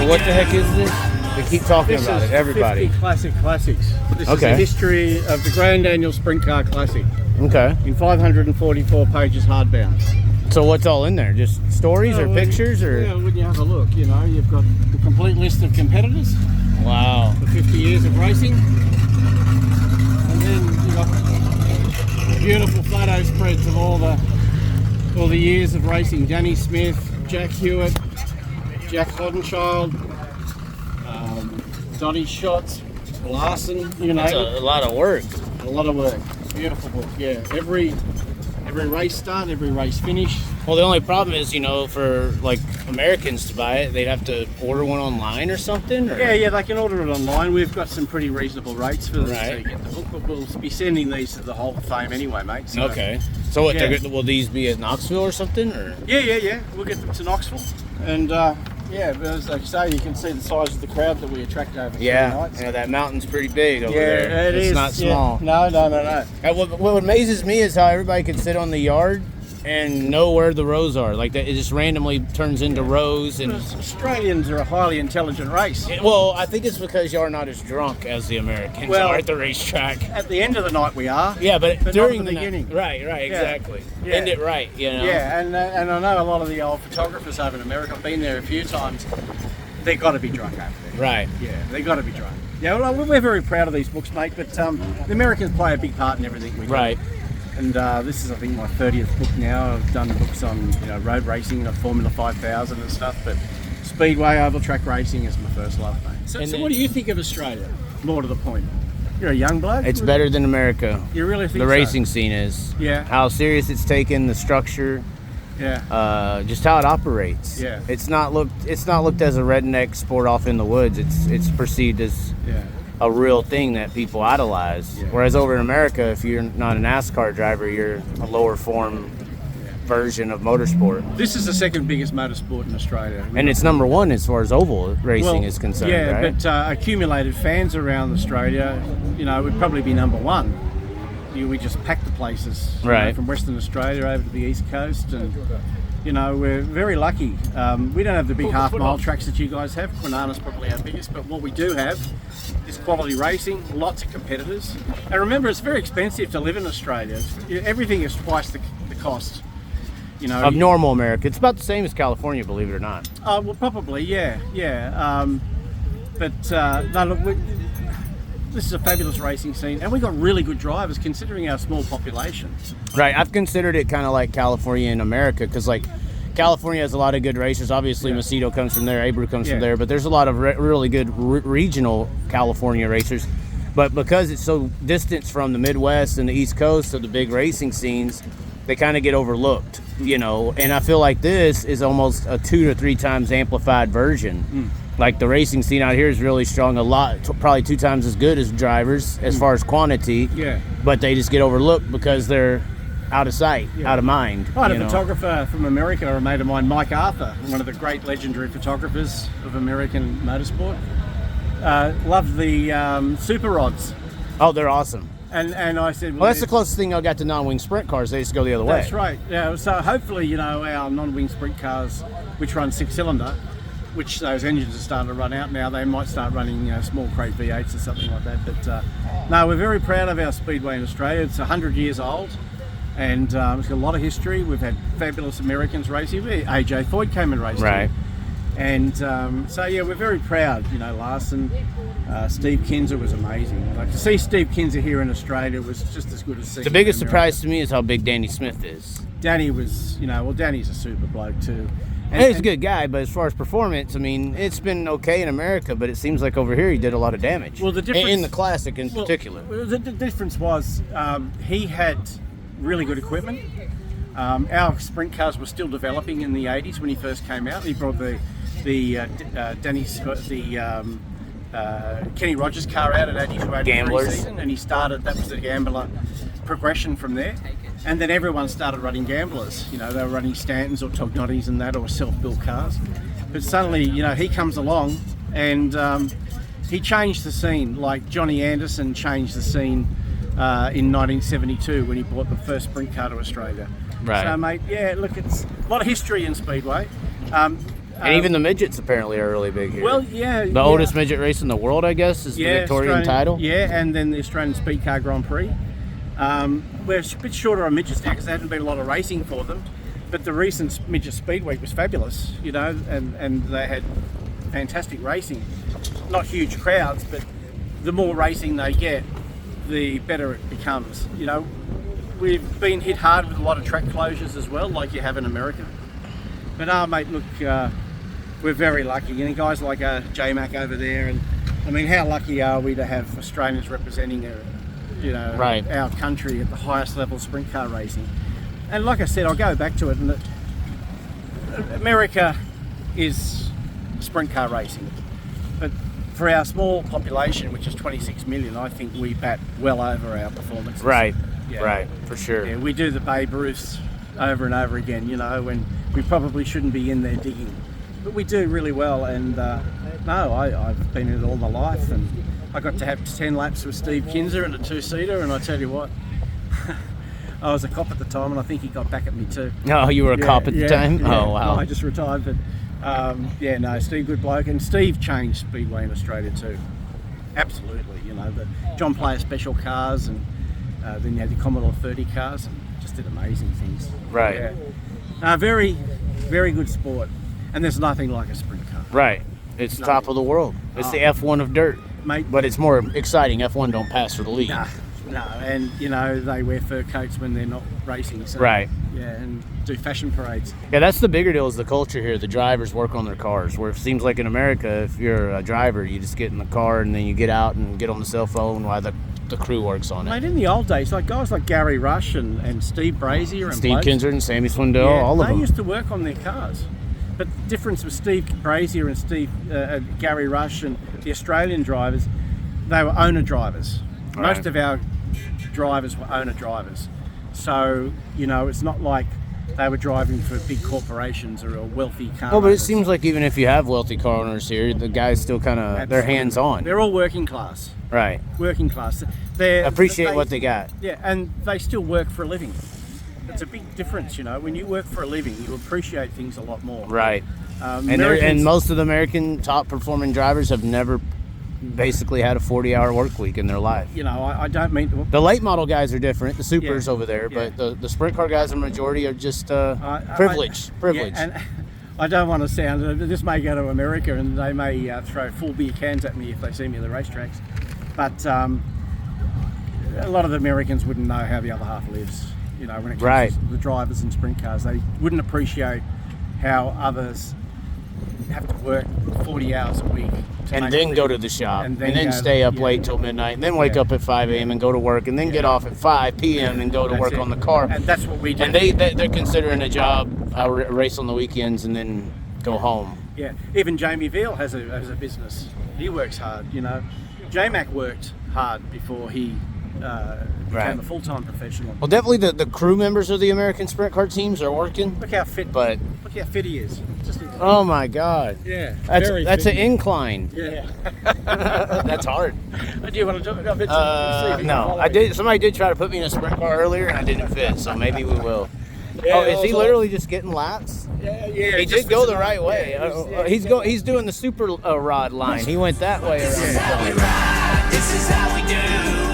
what the heck is this? They keep talking about it, everybody. 50 Classic Classics. This is the history of the Grand Annual Sprint Car Classic. Okay. In 544 pages hardbound. So what's all in there? Just stories or pictures? Or? Yeah, when you have a look, you know, you've got the complete list of competitors. Wow. For 50 years of racing. And then you've got beautiful photo spreads of all the years of racing. Danny Smith, Jack Hewitt, Jack Hoddenchild, Donnie Schatz, Larson, you know. That's a lot of work. A lot of work. Beautiful book, yeah. Every race start, every race finish. Well, the only problem is, you know, for like Americans to buy it, they'd have to order one online or something? Or? Yeah, they can order it online. We've got some pretty reasonable rates for them right. to get the book, but we'll be sending these to the Hall of Fame anyway, mate. So, okay. So what, will these be at Knoxville or something? Or? Yeah. We'll get them to Knoxville. And but as I say, you can see the size of the crowd that we attract over Friday nights. Yeah, that mountain's pretty big over there. Yeah, it's not small. No. What amazes me is how everybody can sit on the yard and know where the rows are. Like that, it just randomly turns into rows. And Australians are a highly intelligent race. Well, I think it's because y'all are not as drunk as the Americans are at the racetrack. At the end of the night we are. Yeah, but during the beginning. Right, exactly. Yeah. End it right, you know. Yeah, and I know a lot of the old photographers over in America. I've been there a few times. They've got to be drunk over there. Right. Yeah, they've got to be drunk. Yeah, well, we're very proud of these books, mate. But the Americans play a big part in everything we do. Right. And this is, I think, my 30th book now. I've done books on road racing, Formula 5000 and stuff, but speedway, oval track racing is my first love, mate. So what do you think of Australia? More to the point. You're a young bloke. It's better than America. You really think the racing scene is? Yeah. How serious it's taken, the structure. Yeah. Just how it operates. Yeah. It's not looked as a redneck sport off in the woods. It's perceived as a real thing that people idolize. Yeah. Whereas over in America, if you're not a NASCAR driver, you're a lower form version of motorsport. This is the second biggest motorsport in Australia. And it's number one as far as oval racing is concerned, right? But accumulated fans around Australia, would probably be number one. We just pack the places from Western Australia over to the East Coast, and we're very lucky. We don't have the big half-mile tracks that you guys have. Kwinana's probably our biggest, but what we do have is quality racing, lots of competitors. And remember, it's very expensive to live in Australia. Everything is twice the cost. Of normal America. It's about the same as California, believe it or not. Well, probably, yeah. This is a fabulous racing scene, and we got really good drivers considering our small population. Right, I've considered it kind of like California in America, because like California has a lot of good racers. Obviously, Macedo comes from there, Abreu comes from there, but there's a lot of really good regional California racers. But because it's so distant from the Midwest and the East Coast of the big racing scenes, they kind of get overlooked, And I feel like this is almost a 2 to 3 times amplified version. Like the racing scene out here is really strong, probably 2 times as good as drivers as far as quantity. Yeah. But they just get overlooked because they're out of sight, out of mind. I had a photographer from America, a mate of mine, Mike Arthur, one of the great legendary photographers of American motorsport. Loved the super rods. Oh, they're awesome. And I said, well, that's the closest thing I got to non-wing sprint cars. They just go the other way. That's right. Yeah. So hopefully, our non-wing sprint cars, which run 6-cylinder, which those engines are starting to run out now, they might start running small crate V8s or something like that. But no, we're very proud of our speedway in Australia. It's 100 years old, and it's got a lot of history. We've had fabulous Americans racing. AJ Foyt came and raced here. And we're very proud. Larson, Steve Kinser was amazing. Like to see Steve Kinser here in Australia was just as good as seeing. The biggest surprise to me is how big Danny Smith is. Danny was, Danny's a super bloke too. He's a good guy, but as far as performance, I mean, it's been okay in America, but it seems like over here he did a lot of damage. Well, the difference in the Classic in particular. The difference was he had really good equipment. Our sprint cars were still developing in the 80s when he first came out. He brought the Kenny Rogers car out at 82 Gamblers season, and he started. That was the Gambler progression from there. And then everyone started running Gamblers. They were running Stantons or Tognottis and that, or self-built cars. But suddenly, he comes along and he changed the scene, like Johnny Anderson changed the scene in 1972 when he brought the first sprint car to Australia. Right. So, mate, look, it's a lot of history in Speedway. And even the midgets apparently are really big here. Well, yeah. The oldest midget race in the world, I guess, is the Victorian title. Yeah, and then the Australian Speed Car Grand Prix. We're a bit shorter on midgets now because there hasn't been a lot of racing for them. But the recent Midget Speed Week was fabulous, you know, and they had fantastic racing. Not huge crowds, but the more racing they get, the better it becomes. You know, we've been hit hard with a lot of track closures as well, like you have in America. But mate, look, we're very lucky. And guys like J-Mac over there, and I mean, how lucky are we to have Australians representing, our country at the highest level of sprint car racing? And like I said, I'll go back to it. And America is sprint car racing, but for our small population, which is 26 million, I think we bat well over our performances. Right, for sure. Yeah, we do the Babe Ruths over and over again, you know, when we probably shouldn't be in there digging. But we do really well, and I've been in it all my life, and I got to have 10 laps with Steve Kinzer in a two-seater, and I tell you what, I was a cop at the time, and I think he got back at me too. Oh, you were a cop at the time? Yeah. Oh, wow. No, I just retired, but Steve, good bloke, and Steve changed Speedway in Australia too. Absolutely, you know, the John Player special cars, and then you had the Commodore 30 cars, and just did amazing things. Right. Yeah. Very, very good sport, and there's nothing like a sprint car. Right. It's top of the world. It's the F1 of dirt. Mate. But it's more exciting. F1 don't pass for the lead. No, and you know, they wear fur coats when they're not racing. So, right. Yeah, and do fashion parades. Yeah, that's the bigger deal is the culture here. The drivers work on their cars, where it seems like in America, if you're a driver, you just get in the car and then you get out and get on the cell phone while the crew works on it. Mate, in the old days, like guys like Gary Rush and Steve Brazier and Steve Kinzer and Sammy Swindell, all of them. They used to work on their cars. But the difference with Steve Brazier and Gary Rush and the Australian drivers, they were owner drivers. Right. Most of our drivers were owner drivers. So, you know, it's not like they were driving for big corporations or a wealthy car. Well, but it seems like even if you have wealthy car owners here, the guys still kind of, they're hands-on. They're all working class. Right. Working class. Appreciate what they got. Yeah, and they still work for a living. It's a big difference, you know. When you work for a living, you appreciate things a lot more. Right. And most of the American top-performing drivers have never basically had a 40-hour work week in their life. You know, I don't mean... The late model guys are different, the supers over there, but the sprint car guys, the majority are just privileged. Yeah, and I don't want to sound... This may go to America and they may throw full beer cans at me if they see me at the racetracks. But a lot of the Americans wouldn't know how the other half lives. You know, when it comes to the drivers in sprint cars, they wouldn't appreciate how others have to work 40 hours a week. And then go to the shop, and then stay up late till midnight, and then wake up at 5 a.m. and go to work, and then get off at 5 p.m. and go to work on the car. And that's what we do. And they're considering a job, race on the weekends, and then go home. Yeah, even Jamie Veal has a business. He works hard, you know. J-Mac worked hard before he became a full-time professional. Well, definitely the crew members of the American sprint car teams are working. Look how fit he is. Oh my God! Yeah, that's an incline. Yeah, that's hard. Do you want to do it? No, I did. Somebody did try to put me in a sprint car earlier, and I didn't fit. So maybe we will. Yeah, is he literally just getting laps? Yeah. He did go the right way. He's doing the super rod line. He went that way around. This is how we ride. This is how we do.